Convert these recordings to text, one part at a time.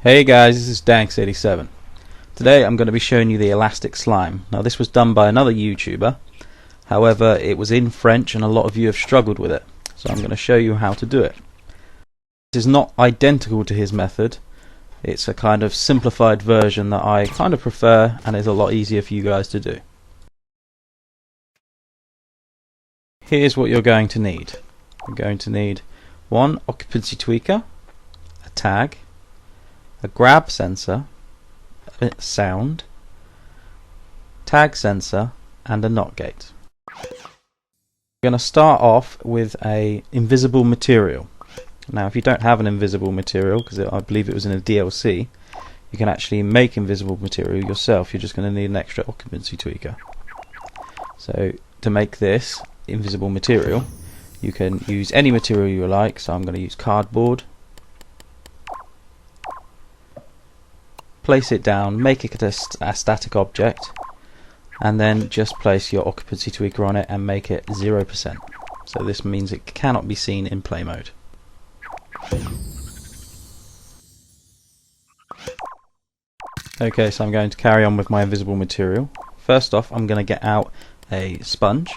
Hey guys, this is Danks87. Today I'm going to be showing you the elastic slime. Now this was done by another YouTuber, however it was in French and a lot of you have struggled with it, so I'm going to show you how to do it. This is not identical to his method, it's a kind of simplified version that I kind of prefer and is a lot easier for you guys to do. Here's what you're going to need. You're going to need one occupancy tweaker, a tag, a grab sensor, a sound, tag sensor, and a NOT gate. We're going to start off with a invisible material. Now if you don't have an invisible material, because I believe it was in a DLC, you can actually make invisible material yourself. You're just going to need an extra occupancy tweaker. So to make this invisible material, you can use any material you like. So I'm going to use cardboard. Place it down, make it a static object, and then just place your occupancy tweaker on it and make it 0%. So this means it cannot be seen in play mode. Okay, so I'm going to carry on with my invisible material. First off, I'm going to get out a sponge,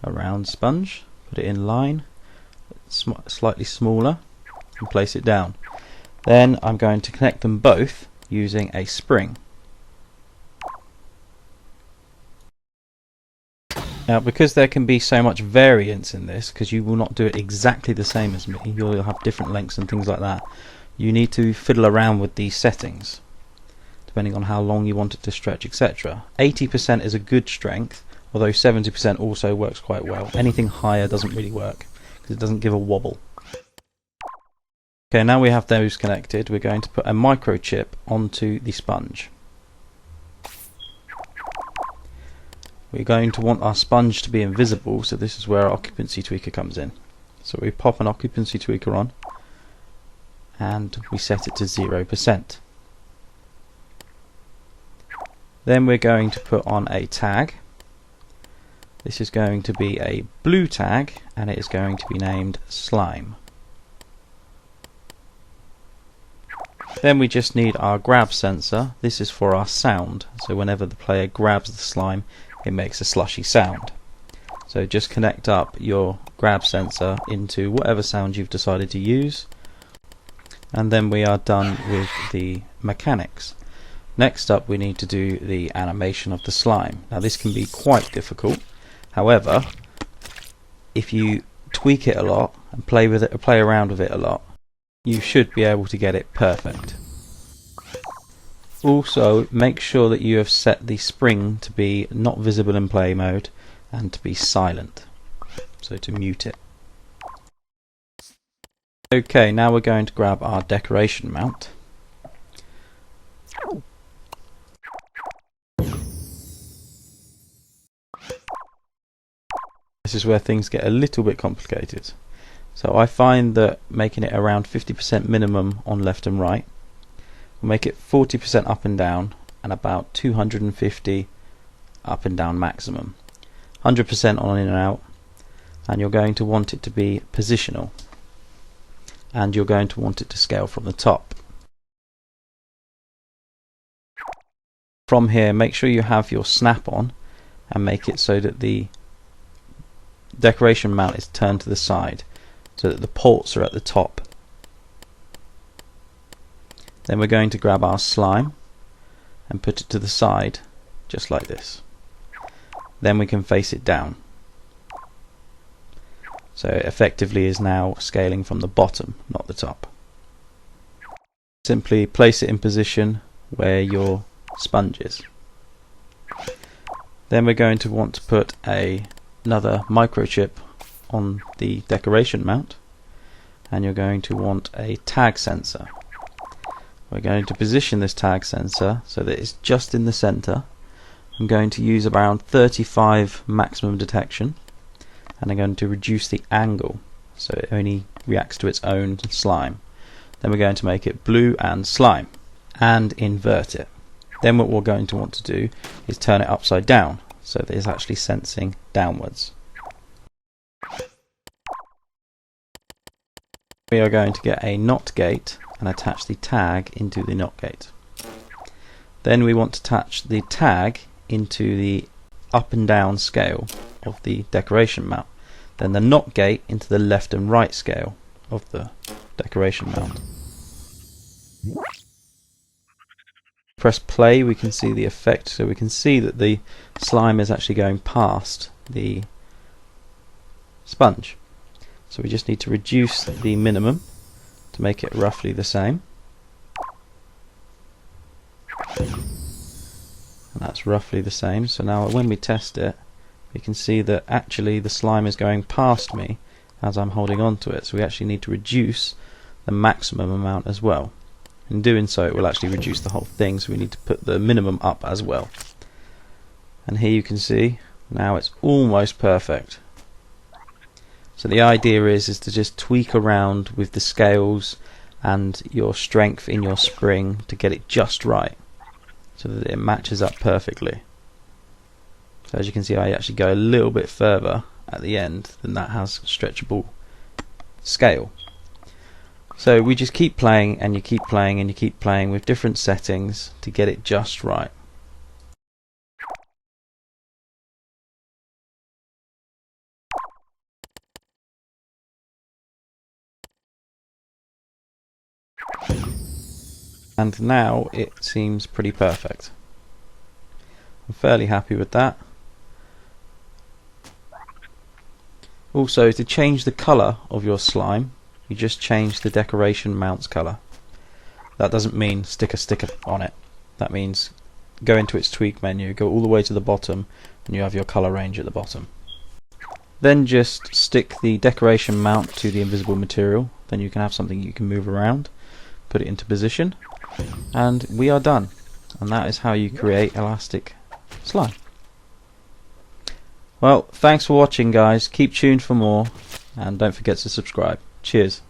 a round sponge, put it in line, slightly smaller, and place it down. Then I'm going to connect them both using a spring. Now because there can be so much variance in this, because you will not do it exactly the same as me, you'll have different lengths and things like that, you need to fiddle around with these settings depending on how long you want it to stretch, etc. 80% is a good strength, although 70% also works quite well. Anything higher doesn't really work because it doesn't give a wobble. Okay, now we have those connected, we're going to put a microchip onto the sponge. We're going to want our sponge to be invisible, so this is where our occupancy tweaker comes in. So we pop an occupancy tweaker on and we set it to 0%. Then we're going to put on a tag. This is going to be a blue tag and it is going to be named slime. Then we just need our grab sensor. This is for our sound, so whenever the player grabs the slime it makes a slushy sound. So just connect up your grab sensor into whatever sound you've decided to use, and then we are done with the mechanics. Next up we need to do the animation of the slime. Now this can be quite difficult, however if you tweak it a lot and play with it or play around with it a lot, you should be able to get it perfect. Also make sure that you have set the spring to be not visible in play mode and to be silent, so to mute it. Okay, now we're going to grab our decoration mount. This is where things get a little bit complicated. So I find that making it around 50% minimum on left and right will make it 40% up and down and about 250 up and down maximum. 100% on in and out, and you're going to want it to be positional, and you're going to want it to scale from the top. From here make sure you have your snap on and make it so that the decoration mount is turned to the side, so that the ports are at the top. Then we're going to grab our slime and put it to the side just like this. Then we can face it down. So it effectively is now scaling from the bottom, not the top. Simply place it in position where your sponge is. Then we're going to want to put another microchip on the decoration mount, and you're going to want a tag sensor. We're going to position this tag sensor so that it's just in the center. I'm going to use around 35 maximum detection, and I'm going to reduce the angle so it only reacts to its own slime. Then we're going to make it blue and slime and invert it. Then what we're going to want to do is turn it upside down so that it's actually sensing downwards. We are going to get a NOT gate and attach the tag into the NOT gate. Then we want to attach the tag into the up and down scale of the decoration mount. Then the NOT gate into the left and right scale of the decoration mount. Press play, we can see the effect, so we can see that the slime is actually going past the sponge. So we just need to reduce the minimum to make it roughly the same. And that's roughly the same. So now when we test it, we can see that actually the slime is going past me as I'm holding on to it. So we actually need to reduce the maximum amount as well. In doing so, it will actually reduce the whole thing, so we need to put the minimum up as well. And here you can see now it's almost perfect. So the idea is to just tweak around with the scales and your strength in your spring to get it just right, so that it matches up perfectly. So as you can see, I actually go a little bit further at the end than that has stretchable scale. So we just keep playing, and you keep playing, and you keep playing with different settings to get it just right. And now it seems pretty perfect. I'm fairly happy with that. Also, to change the colour of your slime, you just change the decoration mount's colour. That doesn't mean stick a sticker on it. That means go into its tweak menu, go all the way to the bottom, and you have your colour range at the bottom. Then just stick the decoration mount to the invisible material. Then you can have something you can move around, put it into position, and we are done. And that is how you create elastic slime. Well, thanks for watching, guys. Keep tuned for more, and don't forget to subscribe. Cheers.